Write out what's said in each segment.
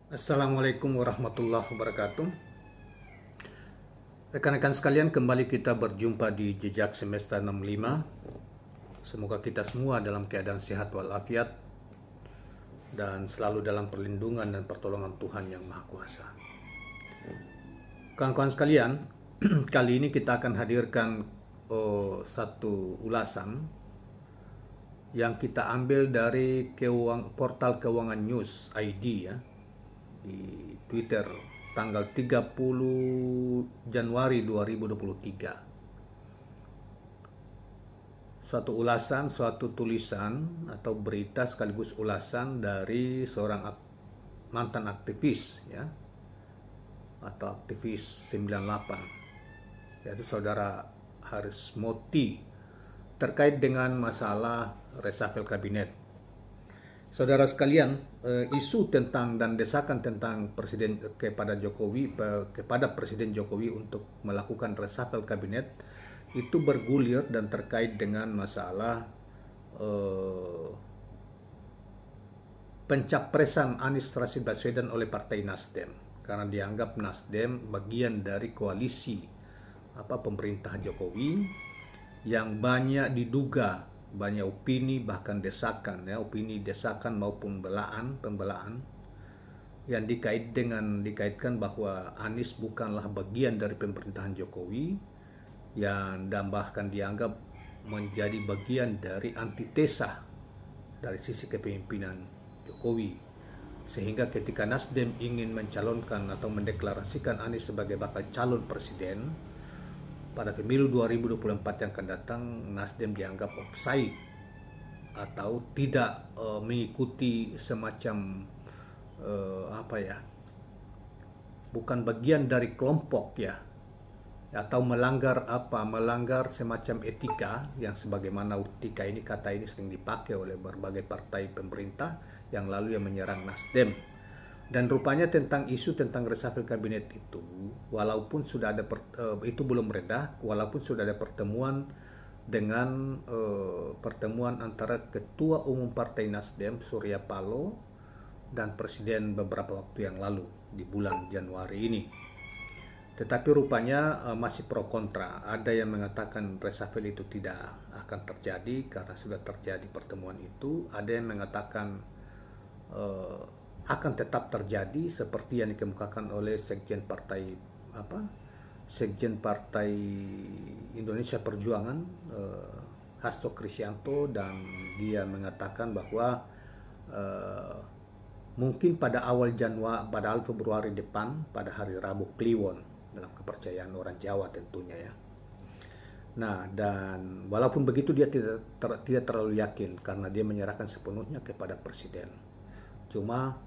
Assalamualaikum warahmatullahi wabarakatuh. Rekan-rekan sekalian, kembali kita berjumpa di Jejak Semesta 65. Semoga kita semua dalam keadaan sehat walafiat dan selalu dalam perlindungan dan pertolongan Tuhan Yang Maha Kuasa. Kawan-kawan sekalian, kali ini kita akan hadirkan satu ulasan yang kita ambil dari portal Keuangan News ID ya, di Twitter tanggal 30 Januari 2023. Suatu ulasan, suatu tulisan atau berita sekaligus ulasan dari seorang mantan aktivis ya, atau aktivis 98, yaitu saudara Haris Moti, terkait dengan masalah reshuffle kabinet. Saudara sekalian, isu tentang dan desakan tentang kepada Presiden Jokowi untuk melakukan reshuffle kabinet itu bergulir dan terkait dengan masalah pencapresan Anies Rashid Baswedan oleh Partai Nasdem, karena dianggap Nasdem bagian dari koalisi pemerintah Jokowi yang banyak diduga, banyak opini bahkan desakan ya, opini desakan maupun pembelaan yang dikaitkan bahwa Anies bukanlah bagian dari pemerintahan Jokowi, dan bahkan dianggap menjadi bagian dari antitesa dari sisi kepemimpinan Jokowi, sehingga ketika Nasdem ingin mencalonkan atau mendeklarasikan Anies sebagai bakal calon presiden pada pemilu 2024 yang akan datang, Nasdem dianggap offside atau tidak mengikuti semacam bukan bagian dari kelompok ya, atau melanggar semacam etika yang sebagaimana etika ini, kata ini sering dipakai oleh berbagai partai pemerintah yang lalu yang menyerang Nasdem. Dan rupanya tentang isu tentang reshuffle kabinet itu, walaupun sudah ada itu belum reda, walaupun sudah ada pertemuan antara Ketua Umum Partai Nasdem Surya Paloh dan Presiden beberapa waktu yang lalu di bulan Januari ini. Tetapi rupanya masih pro kontra. Ada yang mengatakan reshuffle itu tidak akan terjadi karena sudah terjadi pertemuan itu. Ada yang mengatakan akan tetap terjadi seperti yang dikemukakan oleh Sekjen Partai Indonesia Perjuangan, Hasto Kristianto, dan dia mengatakan bahwa mungkin pada awal Februari depan, pada hari Rabu Kliwon, dalam kepercayaan orang Jawa tentunya ya. Nah, dan walaupun begitu dia tidak terlalu yakin karena dia menyerahkan sepenuhnya kepada presiden. Cuma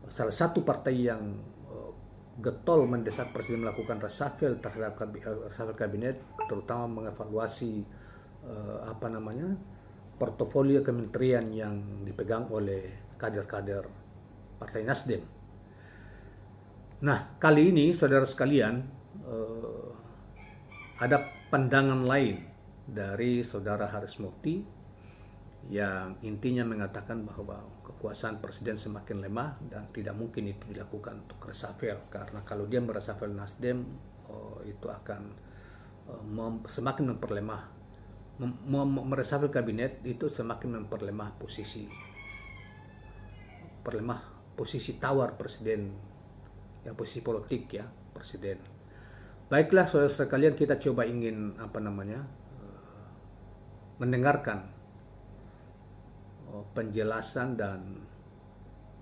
salah satu partai yang getol mendesak presiden melakukan reshuffle terhadap reshuffle kabinet, terutama mengevaluasi portofolio kementerian yang dipegang oleh kader-kader Partai Nasdem. Nah, kali ini saudara sekalian, ada pandangan lain dari saudara Haris Moti yang intinya mengatakan bahwa kekuasaan presiden semakin lemah dan tidak mungkin itu dilakukan untuk reshuffle, karena kalau dia mereshuffle Nasdem itu akan semakin memperlemah, mereshuffle kabinet itu semakin memperlemah posisi tawar presiden, yang posisi politik ya presiden. Baiklah saudara-saudara kalian, kita coba ingin mendengarkan penjelasan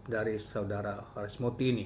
dari saudara Haris Moti ini.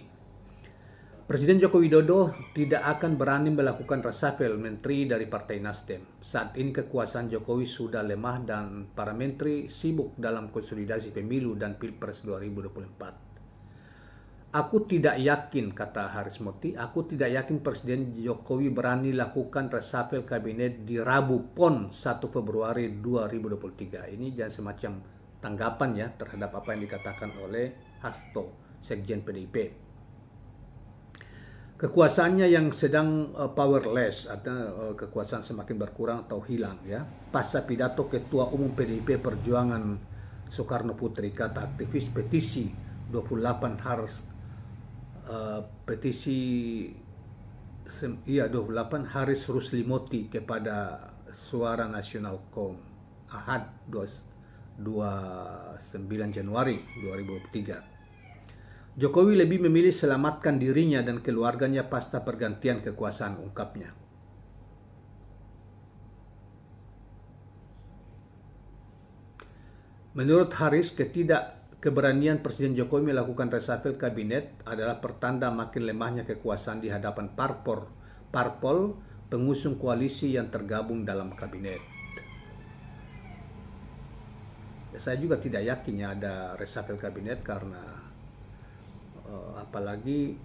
Presiden Joko Widodo tidak akan berani melakukan reshuffle menteri dari Partai Nasdem. Saat ini kekuasaan Jokowi sudah lemah dan para menteri sibuk dalam konsolidasi pemilu dan Pilpres 2024. Aku tidak yakin, kata Haris Moti, aku tidak yakin Presiden Jokowi berani lakukan reshuffle kabinet di Rabu PON 1 Februari 2023. Ini jangan semacam tanggapan ya terhadap apa yang dikatakan oleh Hasto, Sekjen PDIP. Kekuasaannya yang sedang powerless, atau kekuasaan semakin berkurang atau hilang ya. Pasca pidato Ketua Umum PDIP Perjuangan Soekarno Putri, kata aktivis petisi 28 petisi 28 Haris Ruslimoti kepada Suara Nasional Kom Ahad 29 Januari 2023. Jokowi lebih memilih selamatkan dirinya dan keluarganya pasca pergantian kekuasaan, ungkapnya. Menurut Haris, ketidakkeberanian Presiden Jokowi melakukan reshuffle kabinet adalah pertanda makin lemahnya kekuasaan di hadapan parpol pengusung koalisi yang tergabung dalam kabinet. Ya, saya juga tidak yakinnya ada reshuffle kabinet karena apalagi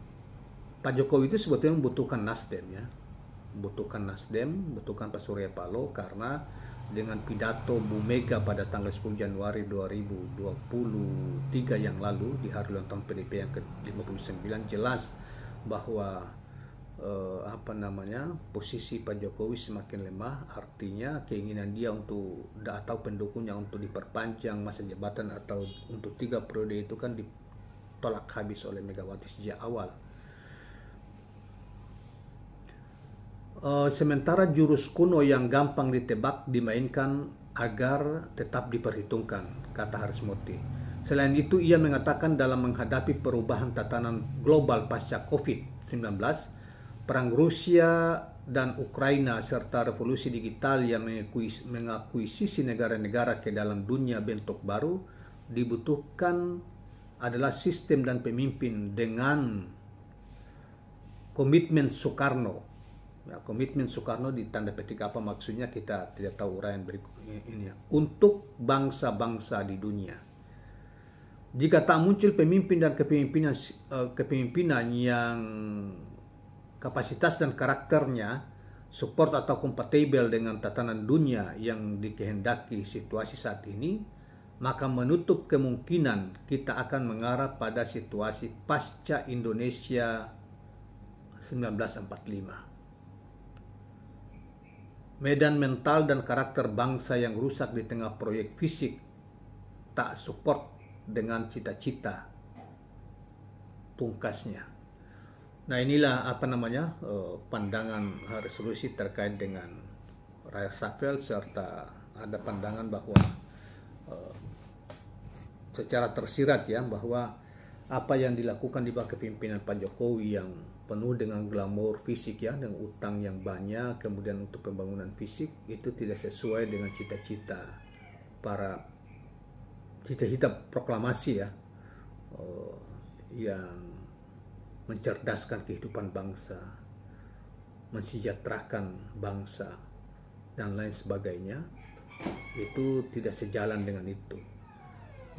Pak Jokowi itu sebetulnya membutuhkan Nasdem ya, membutuhkan Pak Surya Paloh, karena dengan pidato Bu Mega pada tanggal 10 Januari 2023 yang lalu di hari ulang tahun PDIP yang ke-59 jelas bahwa posisi Pak Jokowi semakin lemah, artinya keinginan dia untuk atau pendukungnya untuk diperpanjang masa jabatan atau untuk 3 periode itu kan ditolak habis oleh Megawati sejak awal. Sementara jurus kuno yang gampang ditebak dimainkan agar tetap diperhitungkan, kata Harismoti. Selain itu, ia mengatakan dalam menghadapi perubahan tatanan global pasca COVID-19, perang Rusia dan Ukraina serta revolusi digital yang mengakuisisi negara-negara ke dalam dunia bentuk baru, dibutuhkan adalah sistem dan pemimpin dengan komitmen Soekarno. Ya, komitmen Soekarno di tanda petik apa maksudnya kita tidak tahu uraian berikut ini ya, untuk bangsa-bangsa di dunia. Jika tak muncul pemimpin dan kepemimpinan yang kapasitas dan karakternya support atau kompatibel dengan tatanan dunia yang dikehendaki situasi saat ini, maka menutup kemungkinan kita akan mengarah pada situasi pasca Indonesia 1945. Medan mental dan karakter bangsa yang rusak di tengah proyek fisik tak support dengan cita-cita, pungkasnya. Nah, inilah pandangan resolusi terkait dengan reshuffle, serta ada pandangan bahwa secara tersirat ya bahwa apa yang dilakukan di bawah kepemimpinan Pak Jokowi yang penuh dengan glamor fisik ya, dengan utang yang banyak, kemudian untuk pembangunan fisik, itu tidak sesuai dengan cita-cita proklamasi ya, yang mencerdaskan kehidupan bangsa, mensejahterakan bangsa, dan lain sebagainya. Itu tidak sejalan dengan itu.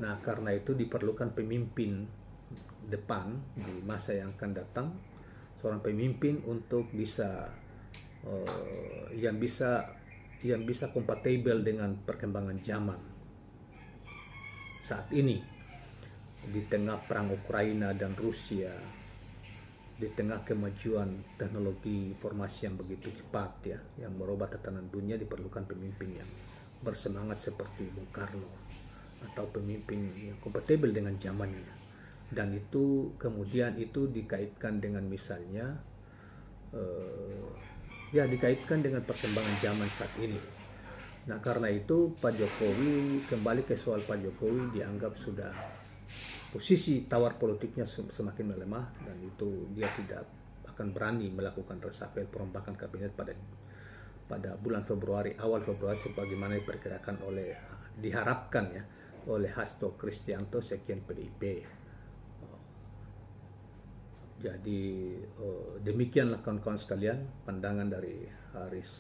Nah, karena itu diperlukan pemimpin depan di masa yang akan datang, seorang pemimpin untuk yang bisa kompatibel dengan perkembangan zaman saat ini, di tengah perang Ukraina dan Rusia, di tengah kemajuan teknologi informasi yang begitu cepat ya, yang merubah tatanan dunia, diperlukan pemimpin yang bersemangat seperti Bung Karno, atau pemimpin yang kompatibel dengan zamannya. Dan itu kemudian itu dikaitkan dengan misalnya dikaitkan dengan perkembangan zaman saat ini. Nah, karena itu Pak Jokowi, kembali ke soal Pak Jokowi, dianggap sudah posisi tawar politiknya semakin melemah, dan itu dia tidak akan berani melakukan reshuffle perombakan kabinet pada bulan Februari, awal Februari, sebagaimana diharapkan ya oleh Hasto Kristianto, Sekjen PDIP. Jadi demikianlah kawan-kawan sekalian pandangan dari Haris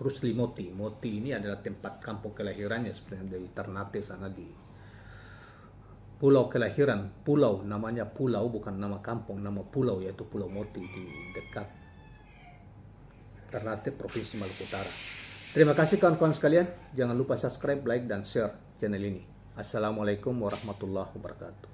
Ruslimoti. Moti ini adalah tempat kampung kelahirannya, sebenarnya dari Ternate sana, di pulau kelahiran, pulau namanya pulau, bukan nama kampung, nama pulau, yaitu Pulau Moti di dekat Ternate, Provinsi Maluku Utara. Terima kasih kawan-kawan sekalian, jangan lupa subscribe, like, dan share channel ini. Assalamualaikum warahmatullahi wabarakatuh.